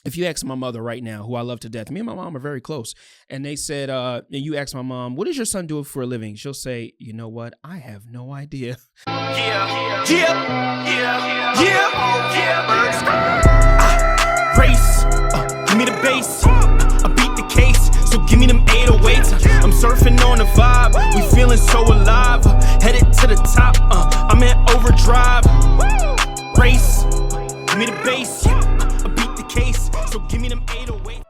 If you ask my mother right now, who I love to death, me and my mom are very close, and they said, and you ask my mom, what does your son do for a living? She'll say, you know what? I have no idea. Race, give me the bass, I beat the case, so give me them 808s. I'm surfing on the vibe, we feeling so alive, headed to the top, I'm in overdrive. Race, give me the bass, I beat the case, so give me them 808s.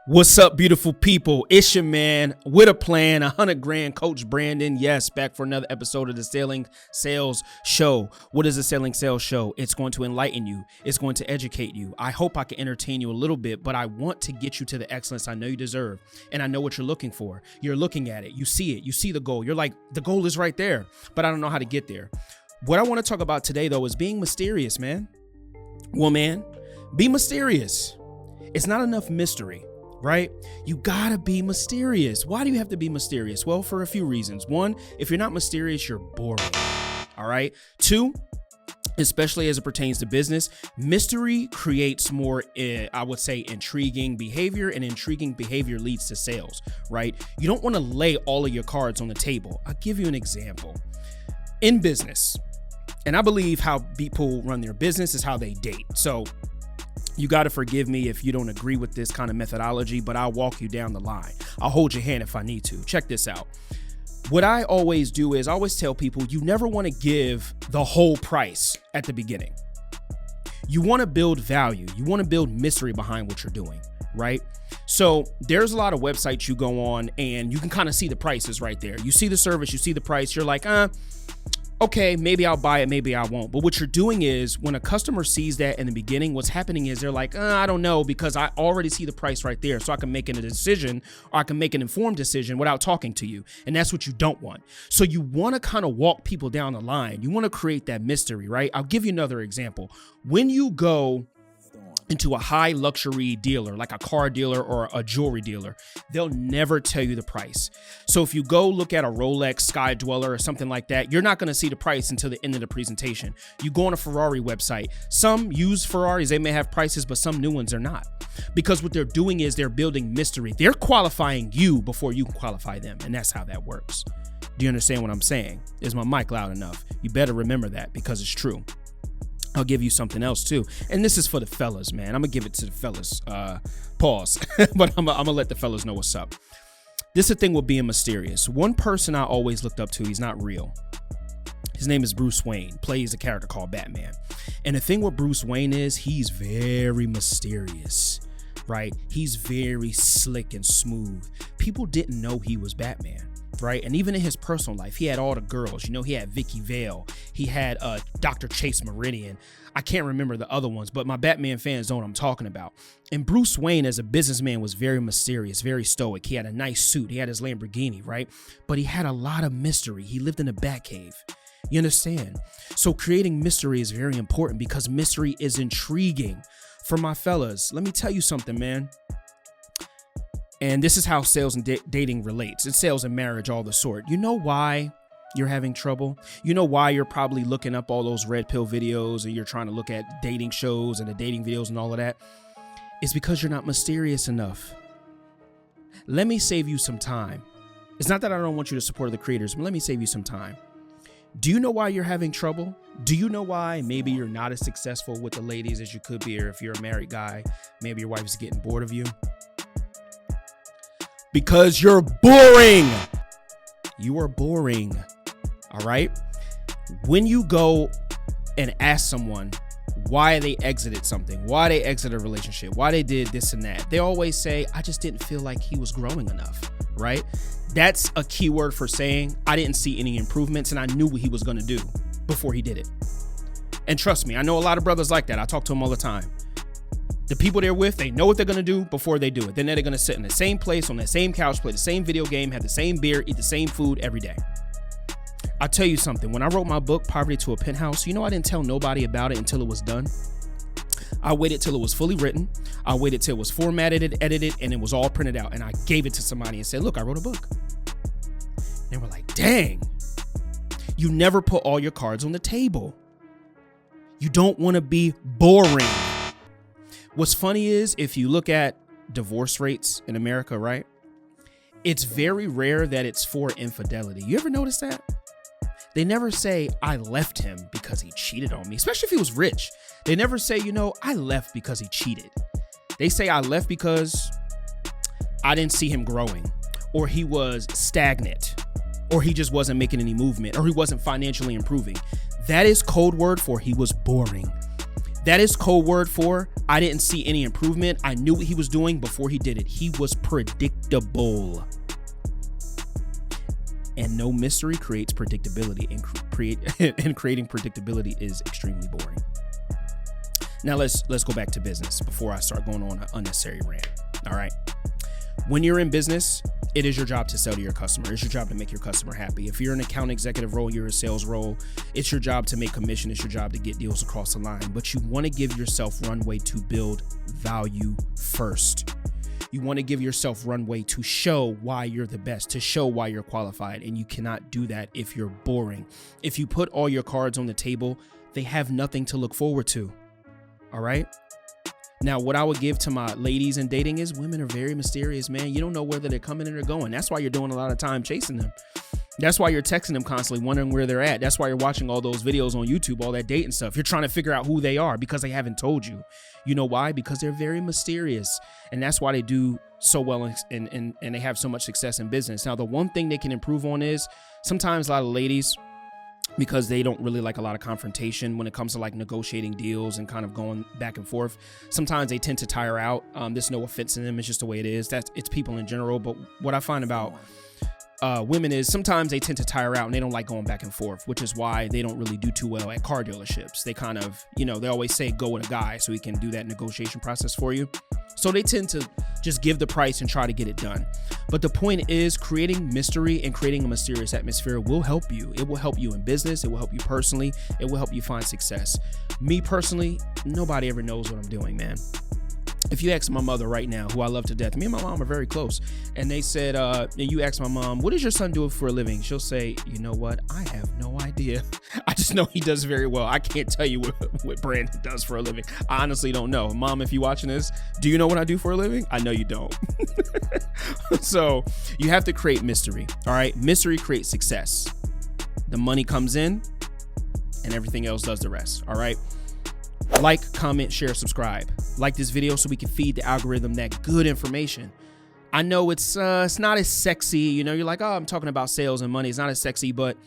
What's up, beautiful people? It's your man with a plan, 100 grand, Coach Brandon. Yes, back for another episode of the Selling Sales Show. What is the Selling Sales Show? It's going to enlighten you. It's going to educate you. I hope I can entertain you a little bit, but I want to get you to the excellence I know you deserve. And I know what you're looking for. You're looking at it. You see it. You see the goal. You're like, the goal is right there, but I don't know how to get there. What I want to talk about today, though, is being mysterious, man. Woman, be mysterious. It's not enough mystery. Right? You gotta be mysterious. Why do you have to be mysterious? Well, for a few reasons. One, if you're not mysterious, you're boring. All right. Two, especially as it pertains to business, mystery creates more, I would say, intriguing behavior, and intriguing behavior leads to sales, right? You don't want to lay all of your cards on the table. I'll give you an example. In business, and I believe how people run their business is how they date. So you got to forgive me if you don't agree with this kind of methodology, but I'll walk you down the line. I'll hold your hand if I need to. Check this out. What I always do is I always tell people you never want to give the whole price at the beginning. You want to build value. You want to build mystery behind what you're doing, right? So there's a lot of websites you go on and you can kind of see the prices right there. You see the service, you see the price. You're like, okay, maybe I'll buy it, maybe I won't. But what you're doing is when a customer sees that in the beginning, what's happening is they're like, I don't know, because I already see the price right there. So I can make a decision, or I can make an informed decision without talking to you. And that's what you don't want. So you want to kind of walk people down the line. You want to create that mystery, right? I'll give you another example. When you go into a high luxury dealer, like a car dealer or a jewelry dealer, they'll never tell you the price. So if you go look at a Rolex Sky Dweller or something like that, you're not going to see the price until the end of the presentation. You go on a Ferrari website, some used Ferraris, they may have prices, but some new ones are not. Because what they're doing is they're building mystery. They're qualifying you before you can qualify them. And that's how that works. Do you understand what I'm saying? Is my mic loud enough? You better remember that because it's true. I'll give you something else too. And this is for the fellas, man. I'm gonna give it to the fellas. Pause. But I'm gonna let the fellas know what's up. This is the thing with being mysterious. One person I always looked up to, he's not real. His name is Bruce Wayne, plays a character called Batman. And the thing with Bruce Wayne is he's very mysterious, right? He's very slick and smooth. People didn't know he was Batman. Right. And even in his personal life, he had all the girls. You know, he had Vicky Vale. He had Dr. Chase Meridian. I can't remember the other ones, but my Batman fans know what I'm talking about. And Bruce Wayne as a businessman was very mysterious, very stoic. He had a nice suit. He had his Lamborghini, right? But he had a lot of mystery. He lived in a Batcave. You understand? So creating mystery is very important because mystery is intriguing. For my fellas, let me tell you something, man. And this is how sales and dating relates. It's sales and marriage, all the sort. You know why you're having trouble? You know why you're probably looking up all those red pill videos and you're trying to look at dating shows and the dating videos and all of that? It's because you're not mysterious enough. Let me save you some time. It's not that I don't want you to support the creators, but let me save you some time. Do you know why you're having trouble? Do you know why maybe you're not as successful with the ladies as you could be? Or if you're a married guy, maybe your wife is getting bored of you. Because you're boring. You are boring. All right. When you go and ask someone why they exited something, why they exited a relationship, why they did this and that, they always say, I just didn't feel like he was growing enough. Right. That's a key word for saying I didn't see any improvements and I knew what he was going to do before he did it. And trust me, I know a lot of brothers like that. I talk to them all the time. The people they're with, they know what they're going to do before they do it. Then they're going to sit in the same place, on the same couch, play the same video game, have the same beer, eat the same food every day. I'll tell you something. When I wrote my book, Poverty to a Penthouse, you know, I didn't tell nobody about it until it was done. I waited till it was fully written. I waited till it was formatted and edited and it was all printed out. And I gave it to somebody and said, look, I wrote a book. And they were like, dang, you never put all your cards on the table. You don't want to be boring. What's funny is if you look at divorce rates in America, right? It's very rare that it's for infidelity. You ever notice that? They never say, I left him because he cheated on me, especially if he was rich. They never say, I left because he cheated. They say, I left because I didn't see him growing, or he was stagnant, or he just wasn't making any movement, or he wasn't financially improving. That is code word for he was boring. That is code word for I didn't see any improvement. I knew what he was doing before he did it. He was predictable. And no mystery creates predictability, and creating predictability is extremely boring. Now let's go back to business before I start going on an unnecessary rant. All right. When you're in business, it is your job to sell to your customer. It's your job to make your customer happy. If you're an account executive role, you're a sales role, it's your job to make commission. It's your job to get deals across the line. But you want to give yourself runway to build value first. You want to give yourself runway to show why you're the best, to show why you're qualified. And you cannot do that if you're boring. If you put all your cards on the table, they have nothing to look forward to. All right. Now, what I would give to my ladies in dating is women are very mysterious, man. You don't know whether they're coming or they're going. That's why you're doing a lot of time chasing them. That's why you're texting them constantly, wondering where they're at. That's why you're watching all those videos on YouTube, all that dating stuff. You're trying to figure out who they are because they haven't told you. You know why? Because they're very mysterious. And that's why they do so well and they have so much success in business. Now, the one thing they can improve on is sometimes a lot of ladies, because they don't really like a lot of confrontation when it comes to like negotiating deals and kind of going back and forth. Sometimes they tend to tire out. There's no offense in them. It's just the way it is. It's people in general. But what I find about women is sometimes they tend to tire out and they don't like going back and forth, which is why they don't really do too well at car dealerships. They kind of, they always say go with a guy so he can do that negotiation process for you. So they tend to just give the price and try to get it done. But the point is creating mystery and creating a mysterious atmosphere will help you. It will help you in business. It will help you personally. It will help you find success. Me personally, nobody ever knows what I'm doing, man. If you ask my mother right now, who I love to death, me and my mom are very close, and they said, you ask my mom, what does your son do for a living? She'll say, you know what? I have no idea. I just know he does very well. I can't tell you what Brandon does for a living. I honestly don't know. Mom, if you're watching this, do you know what I do for a living? I know you don't. So you have to create mystery. All right. Mystery creates success. The money comes in and everything else does the rest. All right. Like, comment, share, subscribe. Like this video so we can feed the algorithm that good information. I know it's not as sexy. You're like, oh, I'm talking about sales and money. It's not as sexy, but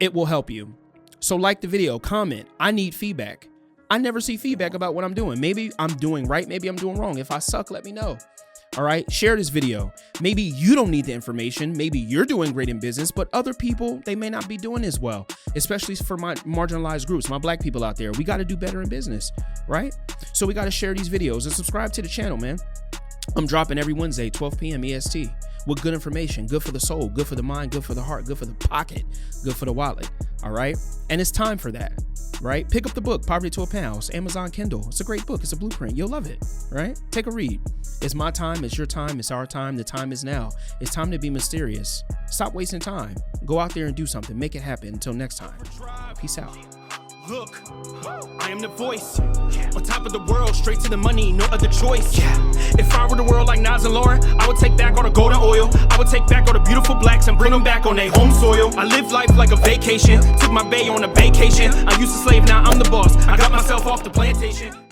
it will help you. So like the video, comment. I need feedback. I never see feedback about what I'm doing. Maybe I'm doing right. Maybe I'm doing wrong. If I suck, let me know. All right. Share this video. Maybe you don't need the information. Maybe you're doing great in business, but other people, they may not be doing as well, especially for my marginalized groups, my black people out there. We got to do better in business, right? So we got to share these videos and subscribe to the channel, man. I'm dropping every Wednesday, 12 p.m. EST with good information, good for the soul, good for the mind, good for the heart, good for the pocket, good for the wallet. All right. And it's time for that. Right? Pick up the book, Poverty to a Pound. It's Amazon Kindle. It's a great book. It's a blueprint. You'll love it. Right? Take a read. It's my time. It's your time. It's our time. The time is now. It's time to be mysterious. Stop wasting time. Go out there and do something. Make it happen. Until next time. Peace out. Look, I am the voice. On top of the world, straight to the money, no other choice. If I were the world like Nas and Lauren, I would take back all the golden oil. I would take back all the beautiful blacks and bring them back on their home soil. I live life like a vacation. Took my bae on a vacation. I used to slave, now I'm the boss. I got myself off the plantation.